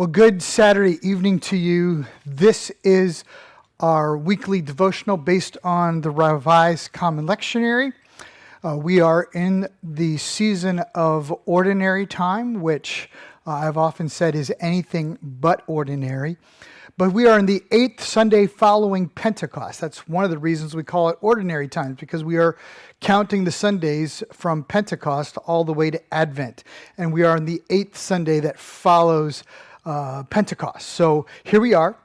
Well, good Saturday evening to you. This is our weekly devotional based on the Revised Common Lectionary. We are in the season of ordinary time, which I've often said is anything but ordinary. But we are in the 8th Sunday following Pentecost. That's one of the reasons we call it ordinary times, because we are counting the Sundays from Pentecost all the way to Advent. And we are in the 8th Sunday that follows Pentecost. So here we are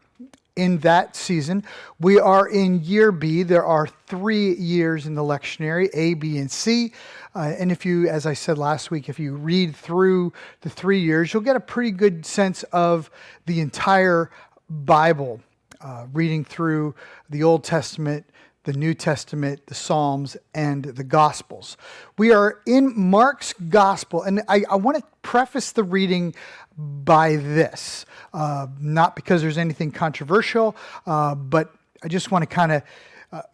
in that season. We are in year B. There are 3 years in the lectionary, A, B, and C. And if you, as I said last week, if you read through the 3 years, you'll get a pretty good sense of the entire Bible, reading through the Old Testament, the New Testament, the Psalms, and the Gospels. We are in Mark's Gospel, and I want to preface the reading by this, not because there's anything controversial, but I just want to kind of,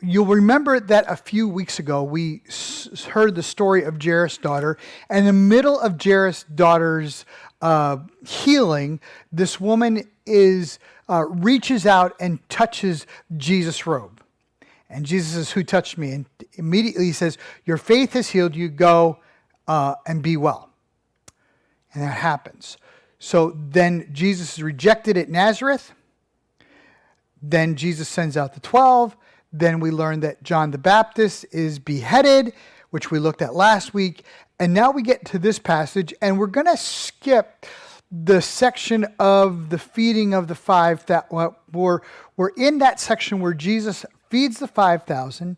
you'll remember that a few weeks ago we heard the story of Jairus' daughter, and in the middle of Jairus' daughter's healing, this woman reaches out and touches Jesus' robe. And Jesus says, "Who touched me?" And immediately he says, "Your faith has healed you. Go and be well." And that happens. So then Jesus is rejected at Nazareth. Then Jesus sends out the 12. Then we learn that John the Baptist is beheaded, which we looked at last week. And now we get to this passage, and we're going to skip the section of the feeding of the 5,000. We're in that section where Jesus feeds the 5,000.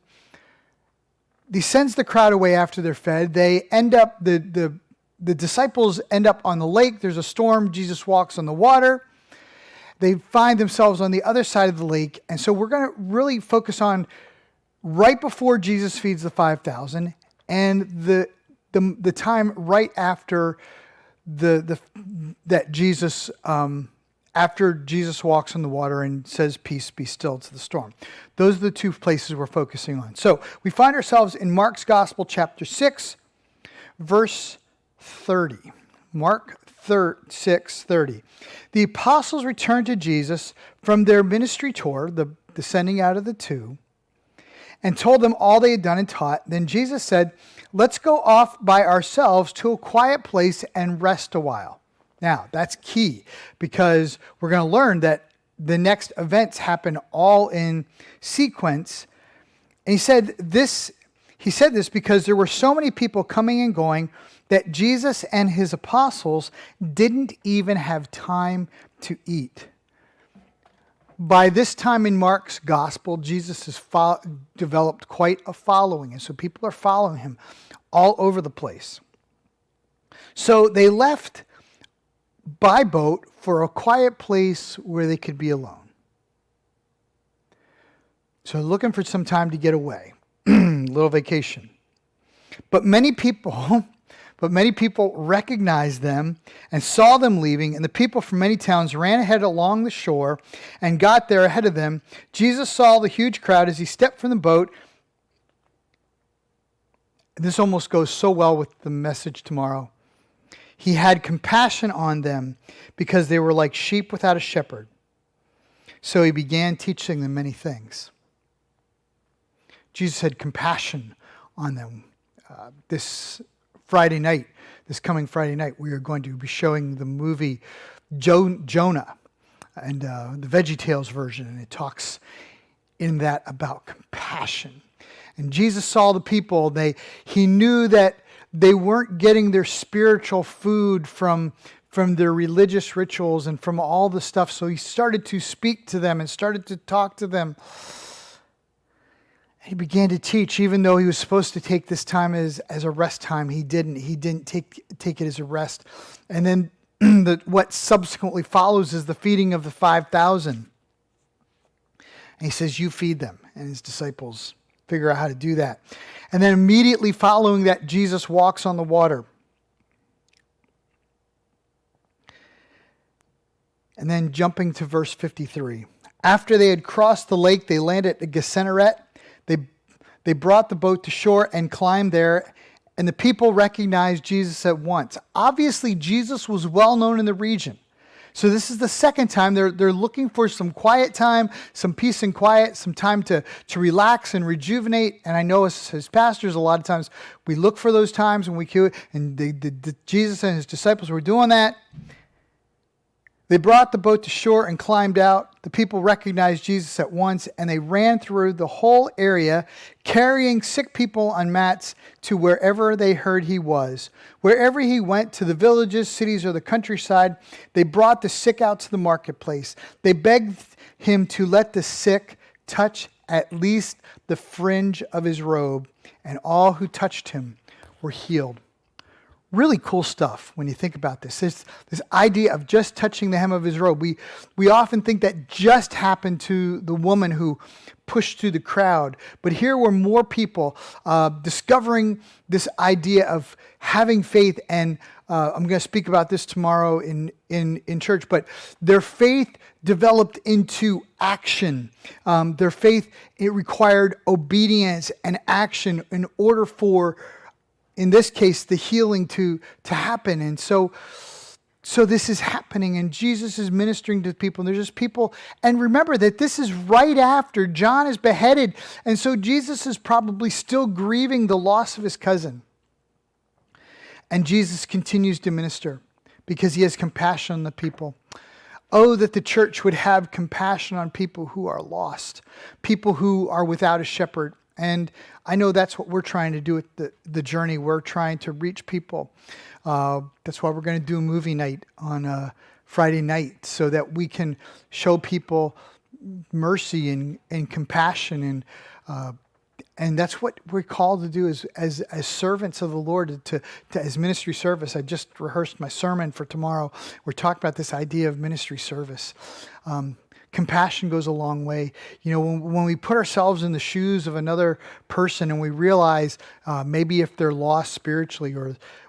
He sends the crowd away after they're fed. They end up, the disciples end up on the lake. There's a storm. Jesus walks on the water. They find themselves on the other side of the lake. And so we're going to really focus on right before Jesus feeds the 5,000 and the time right after that Jesus after Jesus walks on the water and says, "Peace, be still," to the storm. Those are the 2 places we're focusing on. So we find ourselves in Mark's Gospel, chapter 6, verse 30. Mark 6:30. The apostles returned to Jesus from their ministry tour, the sending out of the 2, and told them all they had done and taught. Then Jesus said, "Let's go off by ourselves to a quiet place and rest a while." Now, that's key, because we're going to learn that the next events happen all in sequence. And he said this because there were so many people coming and going that Jesus and his apostles didn't even have time to eat. By this time in Mark's Gospel, Jesus has developed quite a following, and so people are following him all over the place. So they left by boat for a quiet place where they could be alone. So looking for some time to get away, little vacation. But many people recognized them and saw them leaving, and the people from many towns ran ahead along the shore and got there ahead of them. Jesus saw the huge crowd as he stepped from the boat. This almost goes so well with the message tomorrow. He had compassion on them because they were like sheep without a shepherd. So he began teaching them many things. Jesus had compassion on them. This coming Friday night, we are going to be showing the movie Jonah and the VeggieTales version, and it talks in that about compassion. And Jesus saw the people. He knew that they weren't getting their spiritual food from their religious rituals and from all the stuff. So he started to speak to them and started to talk to them. He began to teach, even though he was supposed to take this time as a rest time. He didn't. He didn't take it as a rest. And then what subsequently follows is the feeding of the 5,000. And he says, "You feed them." And his disciples figure out how to do that. And then immediately following that, Jesus walks on the water. And then jumping to verse 53. After they had crossed the lake, they landed at Gennesaret. They brought the boat to shore and climbed there, and the people recognized Jesus at once. Obviously, Jesus was well known in the region. So this is the second time they're looking for some quiet time, some peace and quiet, some time to relax and rejuvenate. And I know as pastors, a lot of times we look for those times when we queue it, and Jesus and his disciples were doing that. They brought the boat to shore and climbed out. The people recognized Jesus at once, and they ran through the whole area, carrying sick people on mats to wherever they heard he was. Wherever he went, to the villages, cities, or the countryside, they brought the sick out to the marketplace. They begged him to let the sick touch at least the fringe of his robe, and all who touched him were healed. Really cool stuff when you think about this. This idea of just touching the hem of his robe. We often think that just happened to the woman who pushed through the crowd. But here were more people discovering this idea of having faith. And I'm going to speak about this tomorrow in church. But their faith developed into action. Their faith, it required obedience and action in order for, in this case, the healing to happen. And so this is happening, and Jesus is ministering to people, and there's just people. And remember that this is right after John is beheaded, and so Jesus is probably still grieving the loss of his cousin. And Jesus continues to minister because he has compassion on the people. Oh, that the church would have compassion on people who are lost, people who are without a shepherd. And I know that's what we're trying to do with the journey. We're trying to reach people. That's why we're going to do a movie night on Friday night, so that we can show people mercy and compassion. And that's what we're called to do as servants of the Lord, to as ministry service. I just rehearsed my sermon for tomorrow. We're talking about this idea of ministry service. Compassion goes a long way. You know, when we put ourselves in the shoes of another person and we realize maybe if they're lost spiritually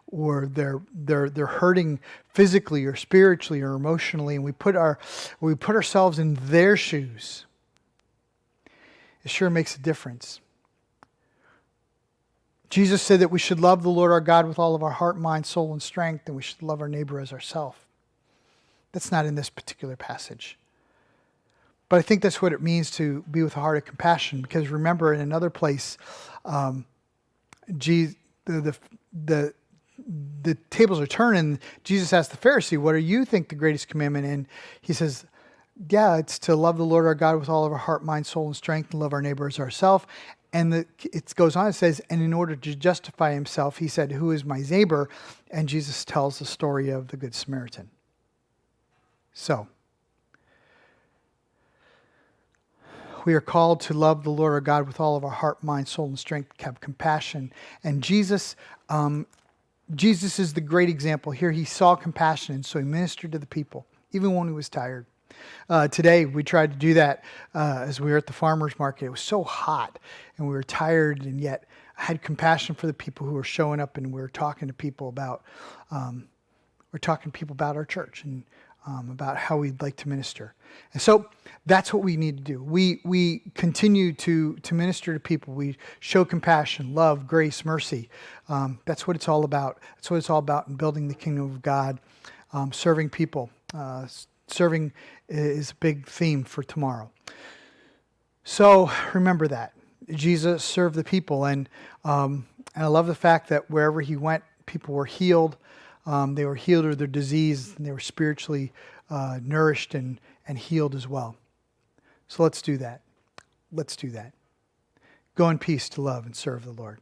or they're hurting physically or spiritually or emotionally, and we put ourselves in their shoes, it sure makes a difference. Jesus said that we should love the Lord our God with all of our heart, mind, soul, and strength, and we should love our neighbor as ourselves. That's not in this particular passage. But I think that's what it means to be with a heart of compassion. Because remember, in another place, the tables are turned, and Jesus asked the Pharisee, "What do you think the greatest commandment?" And he says, "Yeah, it's to love the Lord our God with all of our heart, mind, soul, and strength, and love our neighbor as ourselves." And it goes on, it says, and in order to justify himself, he said, "Who is my neighbor?" And Jesus tells the story of the Good Samaritan. So, we are called to love the Lord our God with all of our heart, mind, soul, and strength, have compassion. And Jesus is the great example. Here he saw compassion, and so he ministered to the people, even when he was tired. Today, we tried to do that as we were at the farmer's market. It was so hot, and we were tired, and yet I had compassion for the people who were showing up, and we were talking to people about our church and about how we'd like to minister. And so that's what we need to do. We continue to minister to people. We show compassion, love, grace, mercy. That's what it's all about. That's what it's all about in building the kingdom of God, serving people. Serving is a big theme for tomorrow. So remember that. Jesus served the people, and I love the fact that wherever he went, people were healed. They were healed of their disease, and they were spiritually nourished and healed as well. So let's do that. Let's do that. Go in peace to love and serve the Lord.